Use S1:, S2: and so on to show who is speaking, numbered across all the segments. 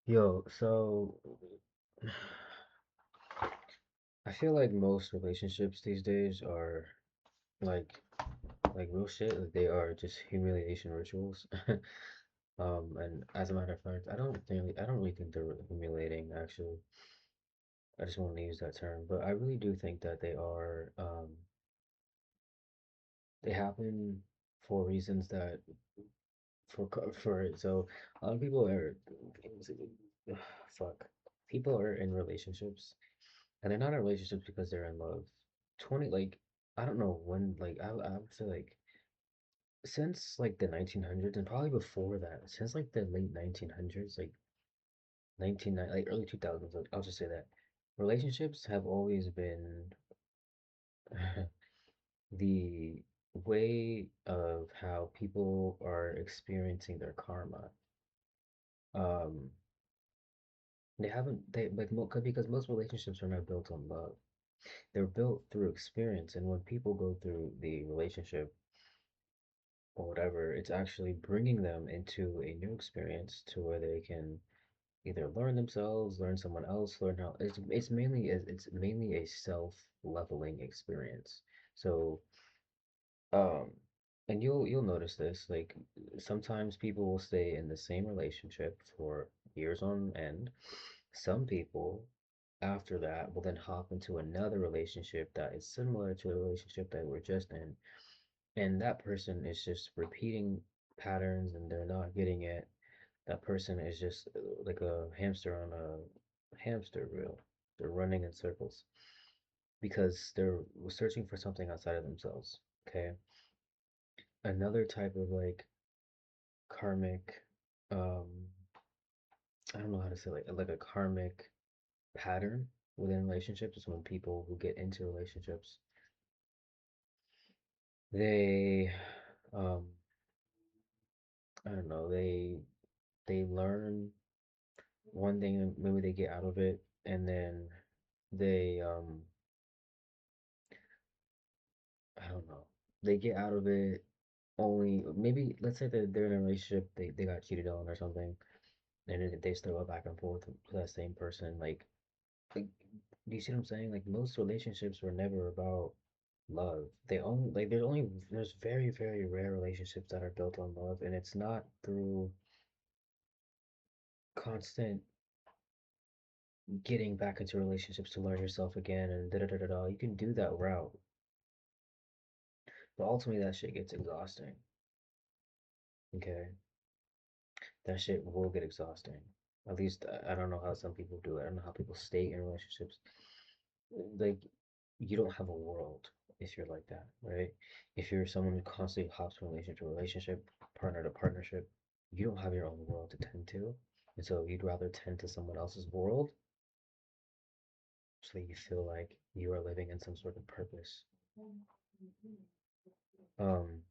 S1: Yo, so I feel like most relationships these days are like like real shit. Like they are just humiliation rituals. And as a matter of fact, I don't really think they're humiliating actually. I just want to use that term, but I really do think that they are they happen for reasons that for so a lot of people are fuck. People are in relationships and they're not in relationships because they're in love. 20 like I don't know when I would say like since like the 1900s and probably before that, since like the late 1900s, like 1990 like early 2000s, I'll just say that relationships have always been the way of how people are experiencing their karma. Um, they haven't they like because most relationships are not built on love. They're built through experience, and when people go through the relationship or whatever, it's actually bringing them into a new experience to where they can either learn themselves, learn someone else, learn how it's mainly a self-leveling experience. So, um, and you'll notice this, like sometimes people will stay in the same relationship for years on end. Some people after that will then hop into another relationship that is similar to the relationship that we're just in, and that person is just repeating patterns and they're not getting it. That person is just like a hamster on a hamster wheel. They're running in circles because they're searching for something outside of themselves. Okay. Another type of like karmic, um, I don't know how to say like a karmic pattern within relationships is when people who get into relationships, they, um, I don't know, they learn one thing and maybe they get out of it and then they I don't know. They get out of it only maybe let's say that they're in a relationship, they got cheated on or something, and then they still go back and forth to that same person. Like do you see what I'm saying? Like most relationships were never about love. They only like there's very, very rare relationships that are built on love, and it's not through constant getting back into relationships to learn yourself again and da da da da da. You can do that route, but ultimately that shit gets exhausting. Okay, that shit will get exhausting. At least I don't know how some people do it. I don't know how people stay in relationships. Like you don't have a world if you're like that, right? If you're someone who constantly hops from relationship to relationship, partner to partnership, you don't have your own world to tend to. And so you'd rather tend to someone else's world so that you feel like you are living in some sort of purpose. Um,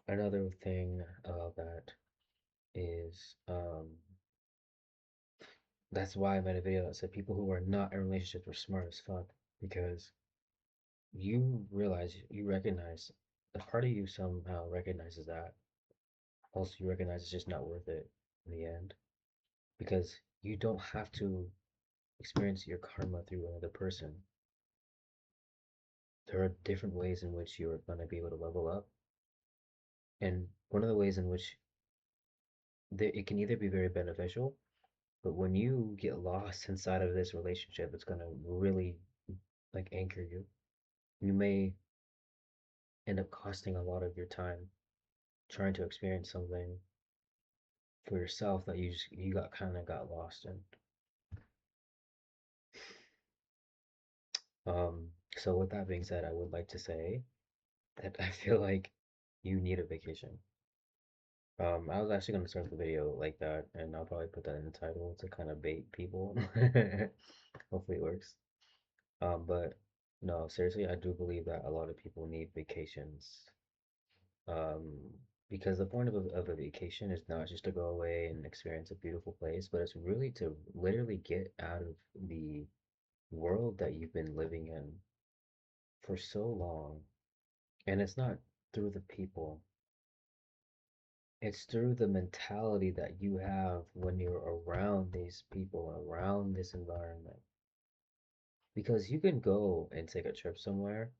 S1: Another thing that is that's why I made a video that said people who are not in relationships are smart as fuck because you recognize the part of you somehow recognizes that. Also, you recognize it's just not worth it in the end because you don't have to experience your karma through another person. There are different ways in which you're going to be able to level up. And one of the ways in which it can either be very beneficial, but when you get lost inside of this relationship, it's going to really like anchor you. You may end up costing a lot of your time trying to experience something for yourself that you got kind of got lost in. So with that being said, I would like to say that I feel like you need a vacation. I was actually gonna start the video like that, and I'll probably put that in the title to kind of bait people. Hopefully it works. But no, seriously, I do believe that a lot of people need vacations. Um, because the point of a vacation is not just to go away and experience a beautiful place, but it's really to literally get out of the world that you've been living in for so long. And it's not through the people. It's through the mentality that you have when you're around these people, around this environment. Because you can go and take a trip somewhere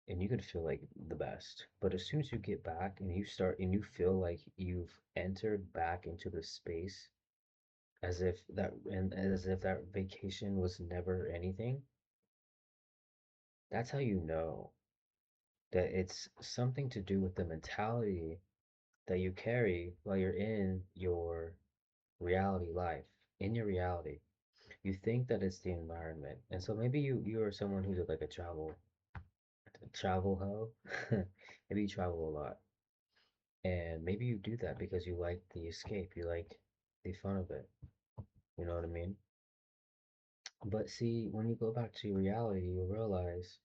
S1: and you can feel like the best. But as soon as you get back and you start and you feel like you've entered back into the space as if that vacation was never anything, that's how you know that it's something to do with the mentality that you carry while you're in your reality life, in your reality. You think that it's the environment. And so maybe you are someone who's like a travel hoe. Maybe you travel a lot. And maybe you do that because you like the escape, you like the fun of it. You know what I mean? But see, when you go back to reality, you realize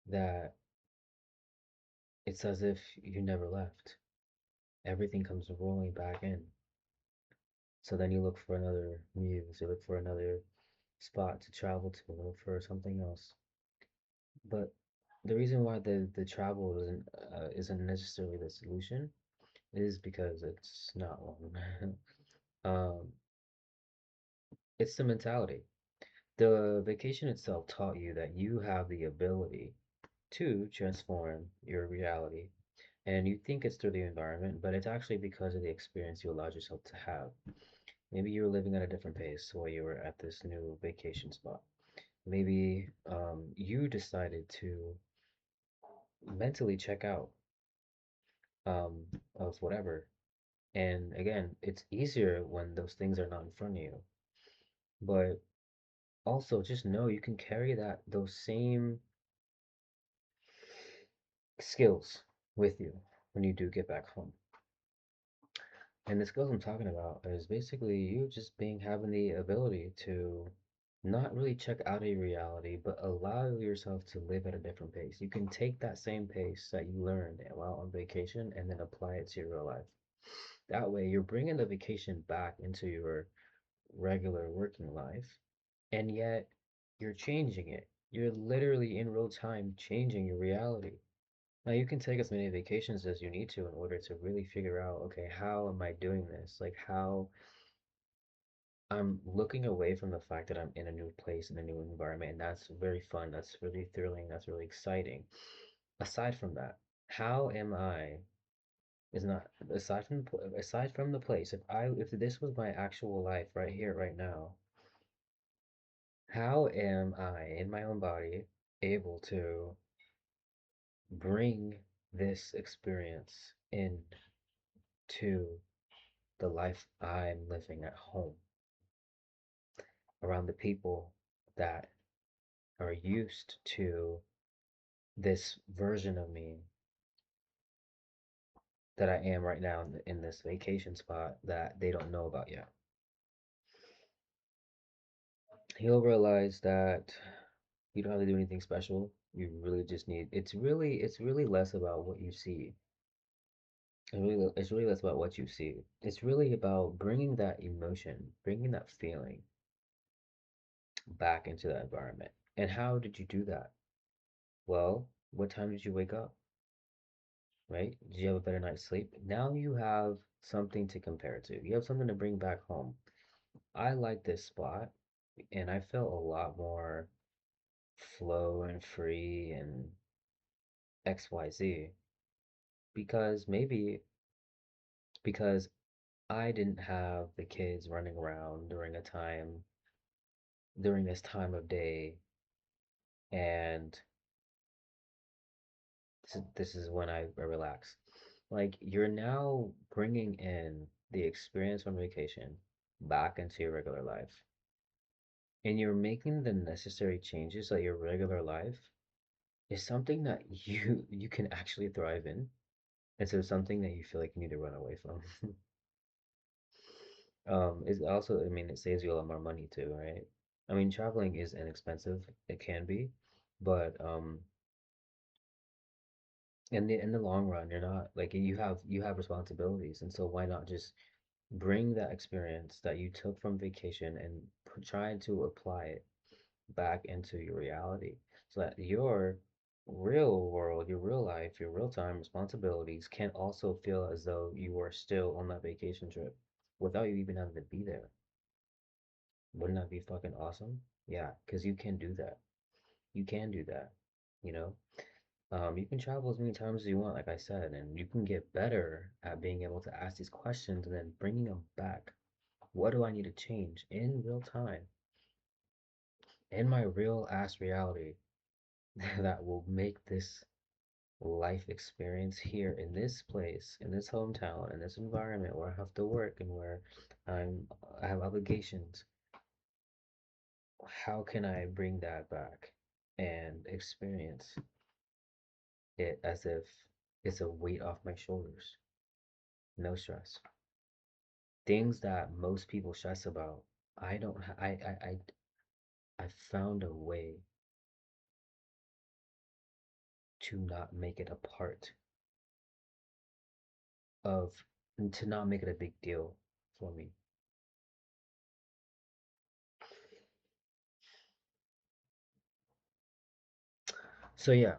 S1: that it's as if you never left. Everything comes rolling back in. So then you look for another muse, you look for another spot to travel to, look for something else. But the reason why the travel isn't necessarily the solution is because it's not one. um, it's the mentality. The vacation itself taught you that you have the ability to transform your reality. And you think it's through the environment, but it's actually because of the experience you allowed yourself to have. Maybe you were living at a different pace while you were at this new vacation spot. Maybe you decided to mentally check out um, of whatever. And again, it's easier when those things are not in front of you. But also, just know you can carry those same skills with you when you do get back home. And the skills I'm talking about is basically you just being having the ability to not really check out a reality, but allow yourself to live at a different pace. You can take that same pace that you learned while on vacation and then apply it to your real life. That way, you're bringing the vacation back into your regular working life, and yet you're changing it. You're literally in real time changing your reality. Now you can take as many vacations as you need to in order to really figure out, okay, how am I doing this? Like how I'm looking away from the fact that I'm in a new place, in a new environment, and that's very fun, that's really thrilling, that's really exciting. Aside from that, how am I is not aside from the place, if this was my actual life right here, right now, how am I in my own body able to bring this experience into the life I'm living at home around the people that are used to this version of me that I am right now in this vacation spot that they don't know about yet. He'll realize that you don't have to do anything special. You really just need, it's really less about what you see. It's really less about what you see. It's really about bringing that emotion, bringing that feeling back into that environment. And how did you do that? Well, what time did you wake up? Right? Did you have a better night's sleep? Now you have something to compare it to. You have something to bring back home. I like this spot, and I felt a lot more flow and free and XYZ because I didn't have the kids running around during this time of day, and this is when I relax. Like you're now bringing in the experience from vacation back into your regular life, and you're making the necessary changes that your regular life is something that you can actually thrive in instead of something that you feel like you need to run away from. It's also, I mean, it saves you a lot more money too, right? I mean, traveling is inexpensive. It can be, but in the long run, you're not like you have responsibilities, and so why not just bring that experience that you took from vacation and try to apply it back into your reality so that real world, your real life, your real time responsibilities can also feel as though you are still on that vacation trip without you even having to be there. Wouldn't that be fucking awesome? Yeah, because you can do that. You can do that, you know? You can travel as many times as you want, like I said, and you can get better at being able to ask these questions and then bringing them back. What do I need to change in real time, in my real ass reality, that will make this life experience here in this place, in this hometown, in this environment where I have to work and where I have obligations. How can I bring that back and experience it as if it's a weight off my shoulders? No stress. Things that most people stress about. I don't. I found a way to not make it a part of, to not make it a big deal for me. So yeah,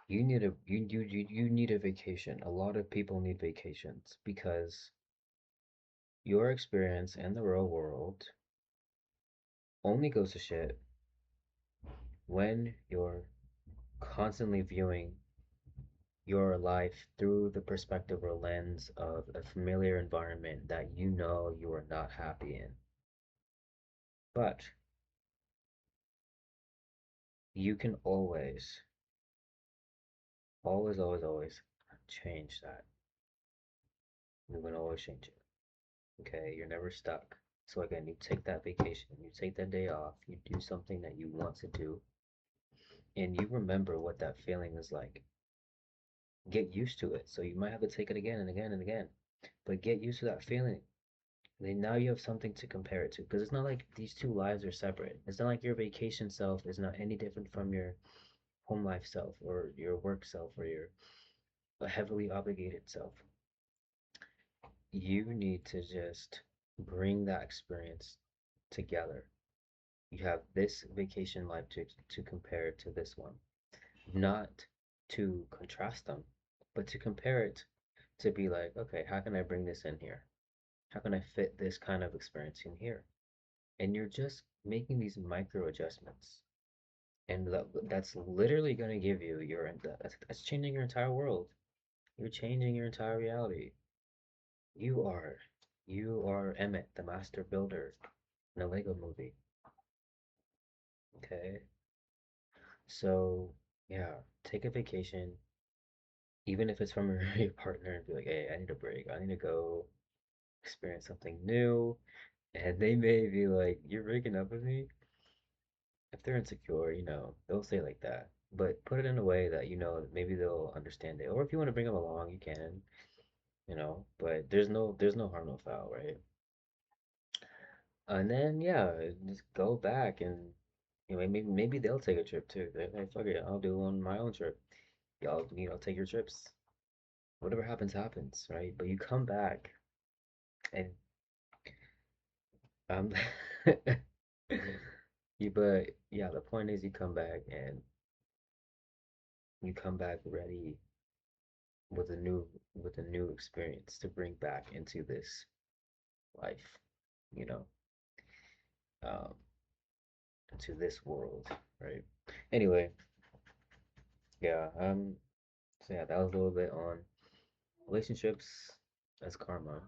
S1: you need a vacation. A lot of people need vacations because your experience in the real world only goes to shit when you're constantly viewing your life through the perspective or lens of a familiar environment that you know you are not happy in. But you can always change that. You can always change it. Okay? You're never stuck. So again, you take that vacation, you take that day off, you do something that you want to do, and you remember what that feeling is like. Get used to it. So you might have to take it again and again and again, but get used to that feeling. Then now you have something to compare it to because it's not like these two lives are separate. It's not like your vacation self is not any different from your home life self or your work self or your heavily obligated self. You need to just bring that experience together. You have this vacation life to compare to this one, not to contrast them, but to compare it to be like, okay, how can I bring this in here? How can I fit this kind of experience in here? And you're just making these micro adjustments. And that's literally going to give you that's changing your entire world. You're changing your entire reality. You are, you are Emmett, the master builder in a Lego movie. Okay. So, yeah, take a vacation, even if it's from your partner, and be like, hey, I need a break. I need to go experience something new. And they may be like, you're breaking up with me? If they're insecure, they'll say like that. But put it in a way that maybe they'll understand it. Or if you want to bring them along, you can, but there's no harm, no foul, right? And then yeah, just go back and maybe they'll take a trip too. They're like, fuck it, I'll do on my own trip. Y'all, take your trips. Whatever happens, happens, right? But you come back and um but yeah, the point is you come back and you come back ready with a new experience to bring back into this life, you know, um, into this world, right? Anyway, yeah, so yeah, that was a little bit on relationships as karma,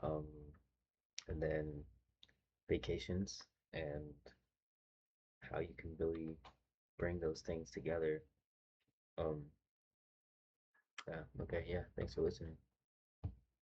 S1: um, and then vacations and how you can really bring those things together. Um, yeah, okay, yeah, thanks for listening.